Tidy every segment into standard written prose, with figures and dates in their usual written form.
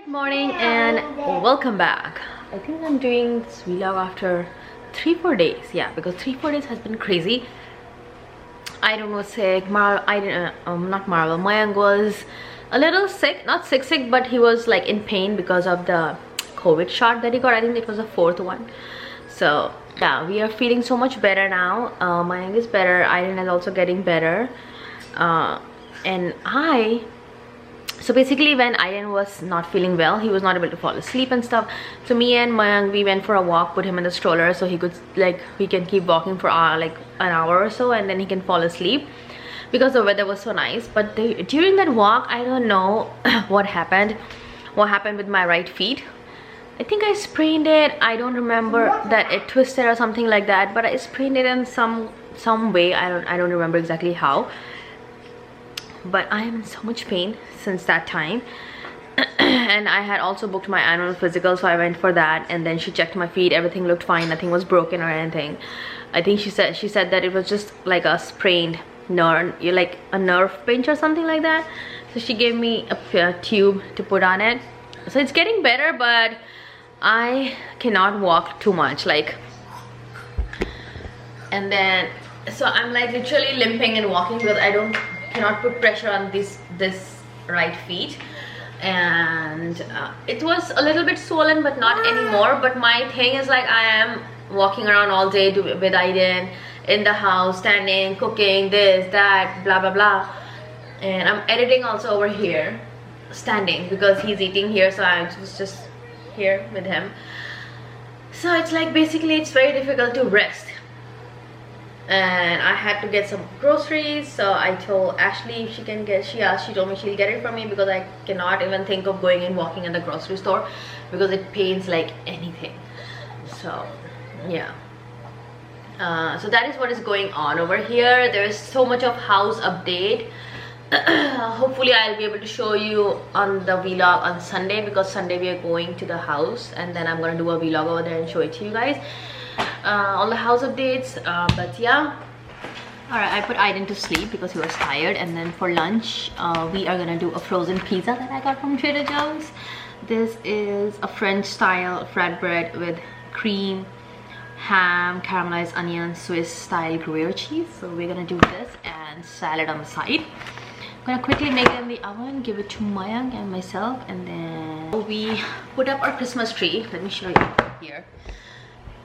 Morning and welcome back. I think I'm doing this vlog after 3-4 days. Yeah, because 3-4 days has been crazy. I don't know, sick. Not Marvel. Mayank was a little sick, not sick, but he was like in pain because of the COVID shot that he got. I think it was the 4th one. So yeah, we are feeling so much better now. Mayank is better. Aiden is also getting better. So basically when Aiden was not feeling well, he was not able to fall asleep and stuff. So me and Mayank, we went for a walk, put him in the stroller so he could, like, we can keep walking for like an hour or so, and then he can fall asleep because the weather was so nice. But during that walk, I don't know what happened with my right feet. I think I sprained it. I don't remember that it twisted or something like that, but I sprained it in some way. I don't remember exactly how. But I am in so much pain since that time. And I had also booked my annual physical, so I went for that, and then she checked my feet. Everything looked fine, nothing was broken or anything. I think she said that it was just like a sprained nerve, like a nerve pinch or something like that. So she gave me a tube to put on it. So it's getting better, but I cannot walk too much, like. And then so I'm like literally limping and walking because I cannot put pressure on this right feet. And it was a little bit swollen, but not anymore. But my thing is, like, I am walking around all day with Aiden in the house, standing, cooking, this, that, blah blah blah. And I'm editing also over here, standing, because he's eating here, so I was just here with him. So it's like basically it's very difficult to rest. And I had to get some groceries, so I told Ashley if she can get, she told me she'll get it for me, because I cannot even think of going and walking in the grocery store because it pains like anything. So yeah, so that is what is going on over here. There is so much of house update. Hopefully I'll be able to show you on the vlog on Sunday, because Sunday we are going to the house, and then I'm gonna do a vlog over there and show it to you guys. All the house updates. But yeah, all right, I put Aiden to sleep because he was tired. And then for lunch, we are gonna do a frozen pizza that I got from Trader Joe's. This is a French style flatbread with cream, ham, caramelized onion, Swiss style Gruyere cheese. So we're gonna do this and salad on the side. I'm gonna quickly make it in the oven, give it to Mayank and myself, and then we put up our Christmas tree. Let me show you here.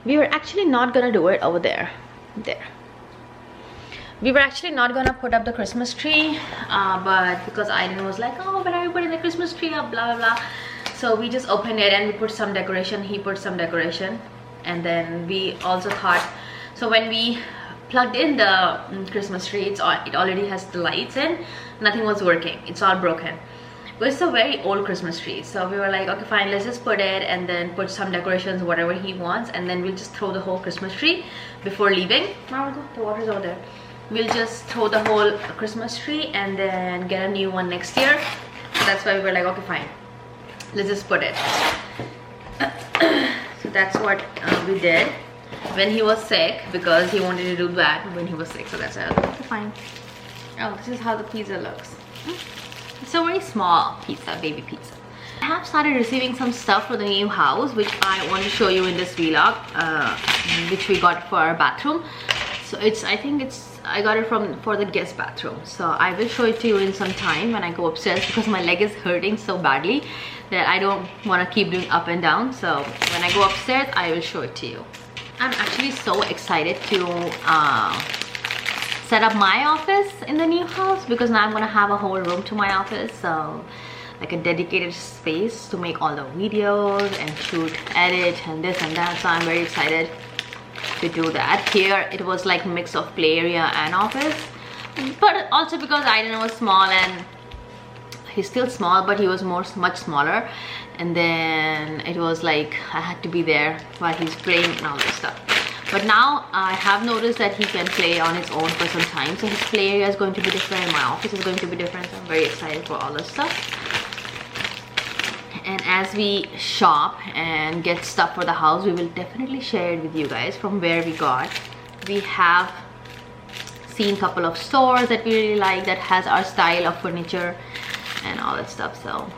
We were actually not gonna do it over there. We were actually not gonna put up the Christmas tree, but because Aiden was like, oh, when are we putting the Christmas tree up, blah blah blah. So we just opened it and we put some decoration. He put some decoration, and then we also thought, so when we plugged in the Christmas tree, it already has the lights in. Nothing was working. It's all broken. But it's a very old Christmas tree, so we were like, okay fine, let's just put it and then put some decorations, whatever he wants, and then we'll just throw the whole Christmas tree before leaving. The water's over there. We'll just throw the whole Christmas tree and then get a new one next year. So that's why we were like, okay fine, let's just put it. So that's what we did when he was sick, because he wanted to do that when he was sick. So that's why I was like, okay fine. Oh, this is how the pizza looks. It's a very small pizza, baby pizza. I have started receiving some stuff for the new house, which I want to show you in this vlog, which we got for our bathroom. So I got it for the guest bathroom. So I will show it to you in some time when I go upstairs, because my leg is hurting so badly that I don't want to keep doing up and down. So when I go upstairs, I will show it to you. I'm actually so excited to set up my office in the new house, because now I'm gonna have a whole room to my office, so like a dedicated space to make all the videos and shoot, edit, and this and that. So I'm very excited to do that. Here it was like mix of play area and office, but also because Aiden was small, and he's still small, but he was much smaller, and then it was like I had to be there while he's playing and all this stuff. But now I have noticed that he can play on his own for some time, so his play area is going to be different, my office is going to be different, so I'm very excited for all this stuff. And as we shop and get stuff for the house, we will definitely share it with you guys from where we got. We have seen a couple of stores that we really like that has our style of furniture and all that stuff, so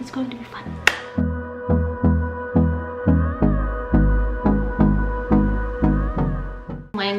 it's going to be fun.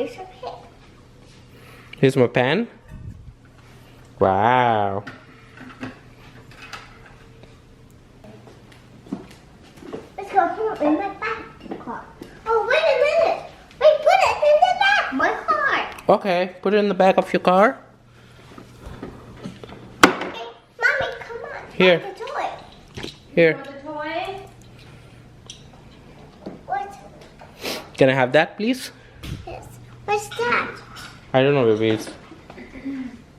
Here's your pen. Here's my pen. Wow. Let's go put it in my back car. Oh, wait a minute. Wait, put it in the back of my car. Okay, put it in the back of your car. Hey, Mommy, come on. Here. Take the toy. Here. The toy. What? Can I have that, please? Yes. What's that? I don't know, baby. It's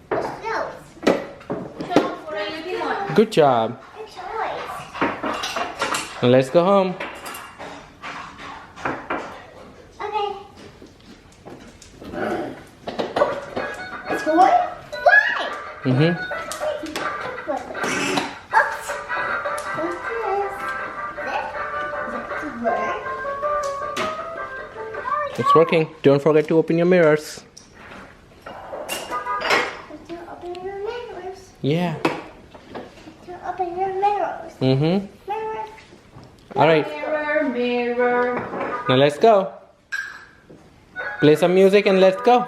What's those? So, what are you looking on? good job. The toys. Now let's go home. Okay. It's for why? Mm-hmm. What? Oops. What's this? This? It's working. Don't forget to open your mirrors. Open your mirrors. Yeah. Open your mirrors. Mm-hmm. Mirrors. All right. Mirror, mirror. Now let's go. Play some music and let's go.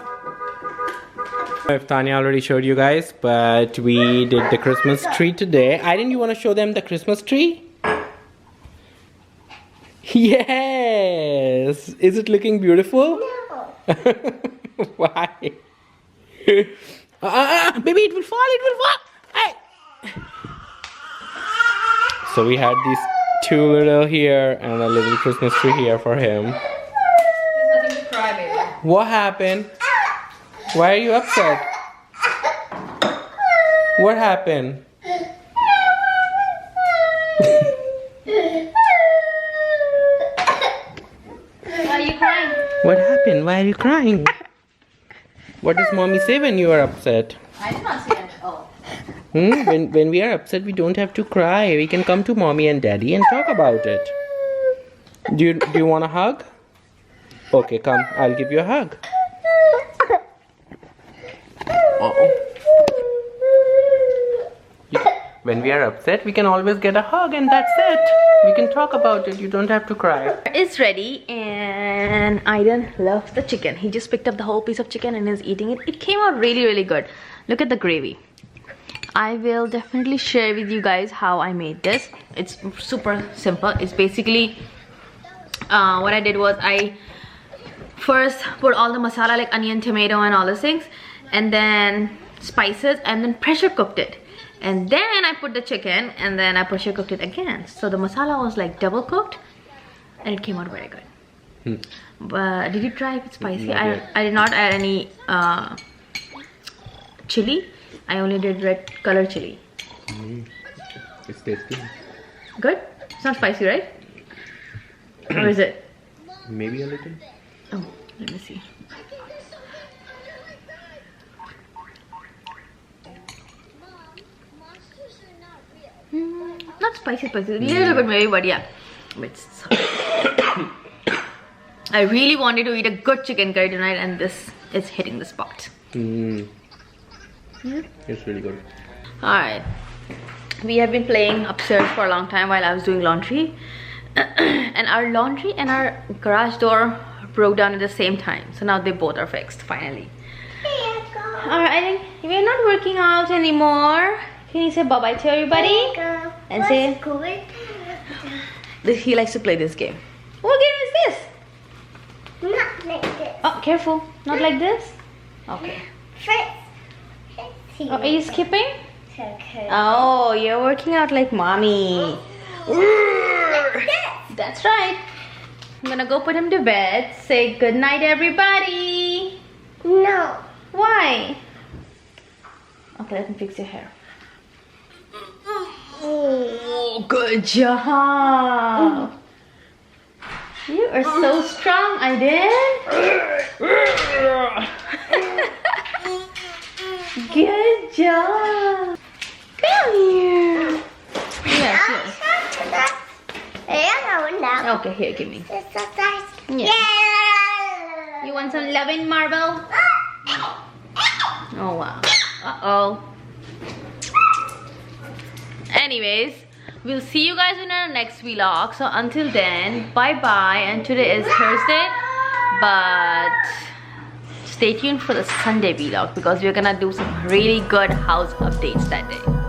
If Tanya already showed you guys, but we did the Christmas tree today. Didn't you want to show them the Christmas tree? Yes. Is it looking beautiful? No. Why? Baby, it will fall. It will fall. Hey. So we had these two little here and a little Christmas tree here for him. There's nothing to cry, baby. What happened? Why are you upset? What happened? Why are you crying? What happened? Why are you crying? What does mommy say when you are upset? I did not see that. Oh. When we are upset, we don't have to cry. We can come to mommy and daddy and talk about it. Do you want a hug? Okay, come. I'll give you a hug. When we are upset, we can always get a hug and that's it. We can talk about it. You don't have to cry. It's ready and Aiden loves the chicken. He just picked up the whole piece of chicken and is eating it. It came out really, really good. Look at the gravy. I will definitely share with you guys how I made this. It's super simple. It's basically what I did was I first put all the masala like onion, tomato and all those things, and then spices, and then pressure cooked it. And then I put the chicken and then I pressure cooked it again. So the masala was like double cooked and it came out very good. But did you try if it's spicy? Not yet. I did not add any chili. I only did red color chili. It's tasty. Good? It's not spicy, right? Or is it? Maybe a little. Oh, let me see. Not spicy, a little bit maybe, but yeah. It's I really wanted to eat a good chicken curry tonight, and this is hitting the spot. Yeah. Yeah. It's really good. Alright. We have been playing upstairs for a long time while I was doing laundry. And our laundry and our garage door broke down at the same time. So now they both are fixed, finally. Alright, I think we're not working out anymore. Can you say bye-bye to everybody? And say... He likes to play this game. What game is this? Not like this. Oh, careful. Not like this? Okay. First, Oh, are you skipping? okay. Oh, you're working out like mommy. That's right. I'm gonna go put him to bed. Say good night, everybody. No. Why? Okay, let me fix your hair. Oh, good job. You are so strong, Aiden. Good job. Come here. Yes, yes. Okay, here, give me. Yeah. You want some loving marble? Oh, wow. Uh-oh. Anyways, we'll see you guys in our next vlog. So until then, bye-bye. And today is Thursday. But stay tuned for the Sunday vlog because we're gonna do some really good house updates that day.